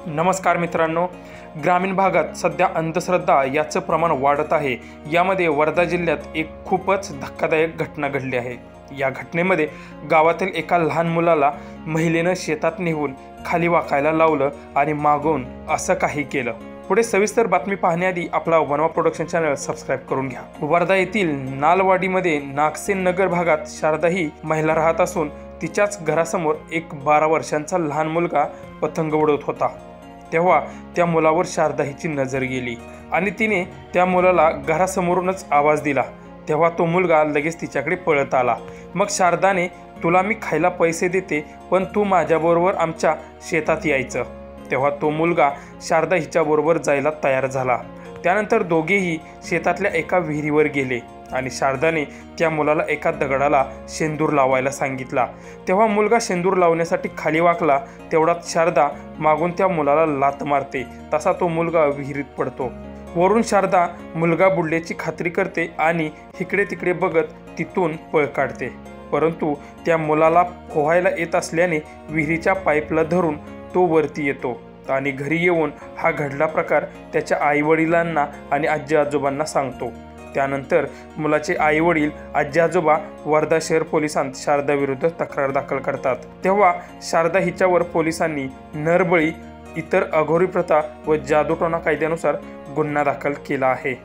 नमस्कार मित्रांनो, ग्रामीण भागात सध्या अंधश्रद्धा याचं प्रमाण वाढत आहे। यामध्ये वर्धा जिल्ह्यात एक खूपच धक्कादायक घटना घडली आहे। या घटनेमध्ये गावातील एका लहान मुलाला महिलेनं शेतात नेऊन खाली वाकायला लावलं आणि मागून असं काही केलं। पुढे सविस्तर बातमी पाहण्याआधी आपला वनवा प्रोडक्शन चॅनल सबस्क्राइब करून घ्या। वर्धा येथील नालवाडीमध्ये नागसेन नगर भागात शारदा ही महिला राहत असून तिच्याच घरासमोर एक 12 वर्षांचा लहान मुलगा पतंग उडवत होता। तेव्हा त्या मुलावर शारदा हिची नजर गेली आणि तिने त्या मुलाला घरासमोरूनच आवाज दिला। तेव्हा तो मुलगा लगेच तिच्याकडे पळत आला। मग शारदाने, तुला मी खायला पैसे देते, पण तू माझ्याबरोबर आमच्या शेतात यायचं। तेव्हा तो मुलगा शारदा हिच्याबरोबर जायला तयार झाला। त्यानंतर दोघेही शेतातल्या एका विहिरीवर गेले आणि शारदाने त्या मुलाला एका दगडाला शेंदूर लावायला सांगितला। तेव्हा मुलगा शेंदूर लावण्यासाठी खाली वाकला, तेवढ्यात शारदा मागून त्या मुलाला लात मारते। तसा तो मुलगा विहिरीत पडतो। वरून शारदा मुलगा बुडल्याची खात्री करते आणि इकडे तिकडे बघत तिथून पळ काढते। परंतु त्या मुलाला पोहायला येत असल्याने विहिरीच्या पाईपला धरून तो वरती येतो आणि घरी येऊन हा घडला प्रकार त्याच्या आईवडिलांना आणि आजी आजोबांना सांगतो। त्यानंतर मुलाचे आईवडील, आजी आजोबा वर्धा शहर पोलिसांत शारदा विरुद्ध तक्रार दाखल करतात। तेव्हा शारदा हिच्यावर पोलिसांनी नरबळी, इतर अघोरी प्रथा व जादूटोणा कायद्यानुसार गुन्हा दाखल केला आहे।